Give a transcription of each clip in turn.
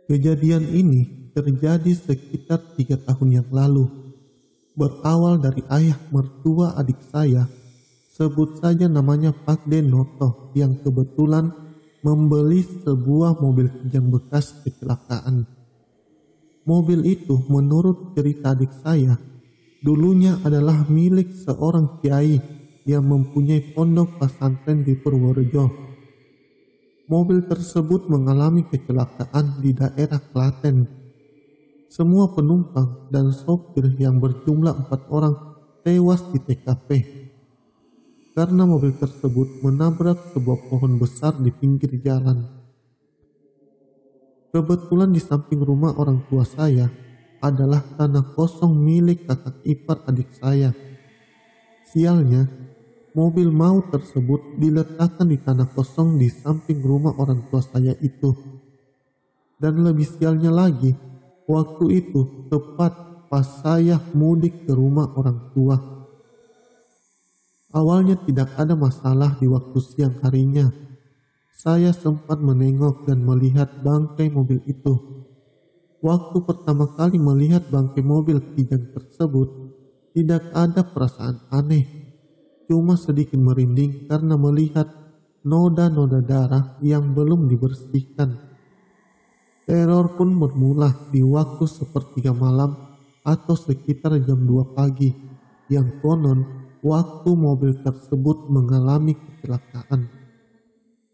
Kejadian ini terjadi sekitar 3 tahun yang lalu. Berawal dari ayah mertua adik saya, sebut saja namanya Pak Denoto, yang kebetulan membeli sebuah mobil kijang bekas kecelakaan. Mobil itu menurut cerita adik saya, dulunya adalah milik seorang kiai yang mempunyai pondok pesantren di Purworejo. Mobil tersebut mengalami kecelakaan di daerah Klaten. Semua penumpang dan sopir yang berjumlah 4 orang tewas di TKP karena mobil tersebut menabrak sebuah pohon besar di pinggir jalan. Kebetulan di samping rumah orang tua saya adalah tanah kosong milik kakak ipar adik saya. Sialnya, mobil maut tersebut diletakkan di tanah kosong di samping rumah orang tua saya itu. Dan lebih sialnya lagi, waktu itu tepat pas saya mudik ke rumah orang tua. Awalnya tidak ada masalah di waktu siang harinya. Saya sempat menengok dan melihat bangkai mobil itu. Waktu pertama kali melihat bangkai mobil kijang tersebut, tidak ada perasaan aneh. Cuma sedikit merinding karena melihat noda-noda darah yang belum dibersihkan. Teror pun bermula di waktu sepertiga malam atau sekitar jam 2 pagi, yang konon waktu mobil tersebut mengalami kecelakaan.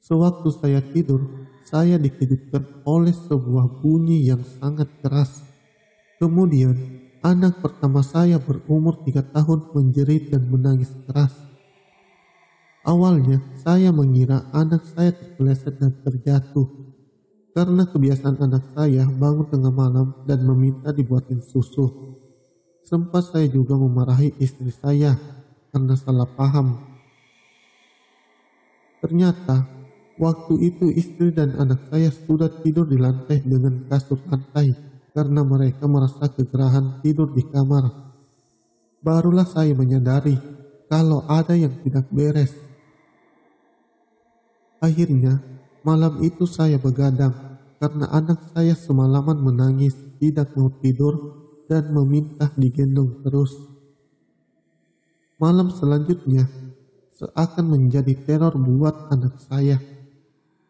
Sewaktu saya tidur, saya dikejutkan oleh sebuah bunyi yang sangat keras. Kemudian, anak pertama saya berumur 3 tahun menjerit dan menangis keras. Awalnya, saya mengira anak saya terpeleset dan terjatuh. Karena kebiasaan anak saya bangun tengah malam dan meminta dibuatin susu. Sempat saya juga memarahi istri saya karena salah paham. Ternyata, waktu itu istri dan anak saya sudah tidur di lantai dengan kasur lantai karena mereka merasa kegerahan tidur di kamar. Barulah saya menyadari kalau ada yang tidak beres. Akhirnya, malam itu saya begadang karena anak saya semalaman menangis, tidak mau tidur, dan meminta digendong terus. Malam selanjutnya seakan menjadi teror buat anak saya.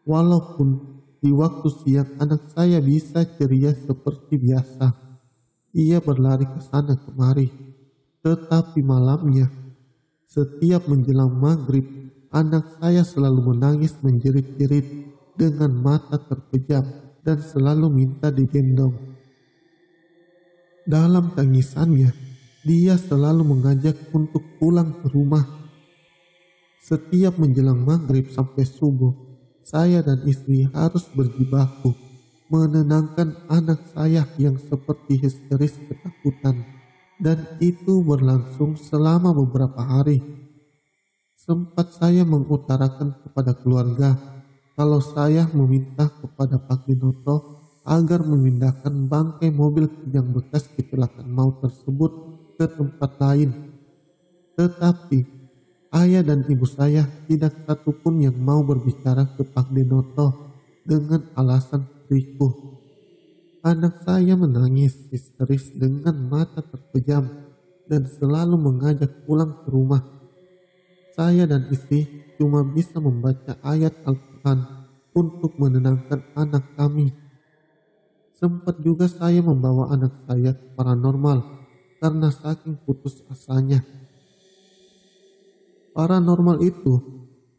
Walaupun di waktu siang anak saya bisa ceria seperti biasa, ia berlari ke sana kemari. Tetapi malamnya, setiap menjelang maghrib, anak saya selalu menangis menjerit-jerit dengan mata terpejam dan selalu minta digendong. Dalam tangisannya, dia selalu mengajak untuk pulang ke rumah. Setiap menjelang maghrib sampai subuh, saya dan istri harus berjibaku menenangkan anak saya yang seperti histeris ketakutan, dan itu berlangsung selama beberapa hari. Sempat saya mengutarakan kepada keluarga kalau saya meminta kepada Pak Dinoto agar memindahkan bangkai mobil kijang bekas kecelakaan maut tersebut ke tempat lain. Tetapi ayah dan ibu saya tidak satupun yang mau berbicara ke Pak Denoto dengan alasan ricuh. Anak saya menangis histeris dengan mata terpejam dan selalu mengajak pulang ke rumah. Saya dan istri cuma bisa membaca ayat Al-Quran untuk menenangkan anak kami. Sempat juga saya membawa anak saya ke paranormal karena saking putus asanya. Paranormal itu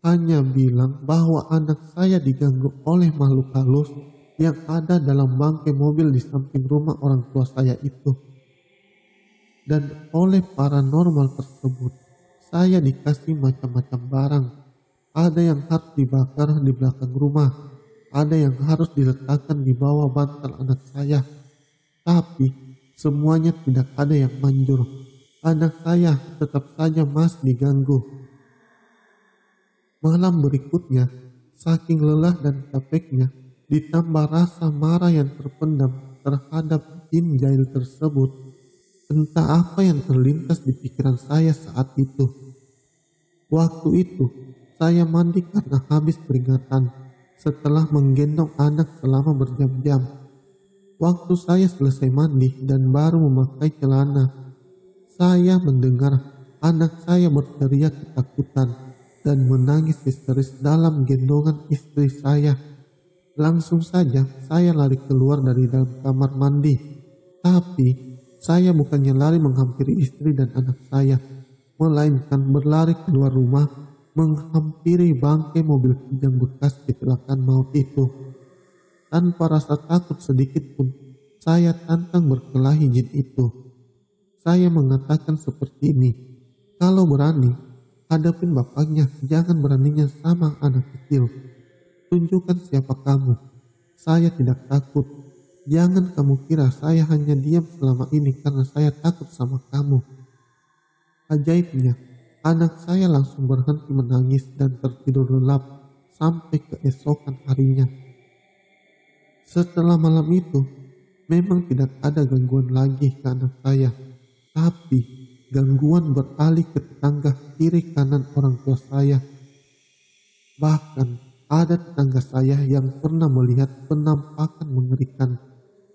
hanya bilang bahwa anak saya diganggu oleh makhluk halus yang ada dalam bangkai mobil di samping rumah orang tua saya itu. Dan oleh paranormal tersebut, saya dikasih macam-macam barang. Ada yang harus dibakar di belakang rumah, ada yang harus diletakkan di bawah bantal anak saya. Tapi semuanya tidak ada yang manjur. Anak saya tetap saja masih diganggu. Malam berikutnya, saking lelah dan capeknya, ditambah rasa marah yang terpendam terhadap jin jahil tersebut, entah apa yang terlintas di pikiran saya saat itu. Waktu itu, saya mandi karena habis peringatan setelah menggendong anak selama berjam-jam. Waktu saya selesai mandi dan baru memakai celana, saya mendengar anak saya berteriak ketakutan dan menangis histeris dalam gendongan istri saya. Langsung saja saya lari keluar dari dalam kamar mandi. Tapi saya bukannya lari menghampiri istri dan anak saya, melainkan berlari keluar rumah menghampiri bangkai mobil kijang bekas kecelakaan maut itu. Tanpa rasa takut sedikit pun, saya tantang berkelahi jin itu. Saya mengatakan seperti ini, kalau berani, hadapin bapaknya, jangan beraninya sama anak kecil. Tunjukkan siapa kamu. Saya tidak takut. Jangan kamu kira saya hanya diam selama ini karena saya takut sama kamu. Ajaibnya, anak saya langsung berhenti menangis dan tertidur lelap sampai keesokan harinya. Setelah malam itu, memang tidak ada gangguan lagi ke anak saya. Tapi gangguan beralih ke tetangga kiri kanan orang tua saya. Bahkan ada tetangga saya yang pernah melihat penampakan mengerikan,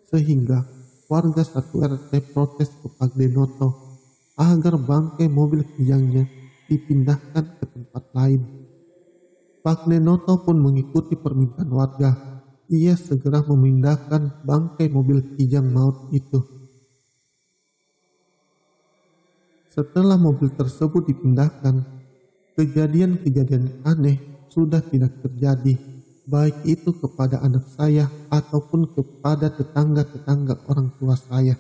sehingga warga satu RT protes ke Pak Denoto agar bangkai mobil kijangnya dipindahkan ke tempat lain. Pak Denoto pun mengikuti permintaan warga. Ia segera memindahkan bangkai mobil kijang maut itu. Setelah mobil tersebut dipindahkan, kejadian-kejadian aneh sudah tidak terjadi, baik itu kepada anak saya ataupun kepada tetangga-tetangga orang tua saya.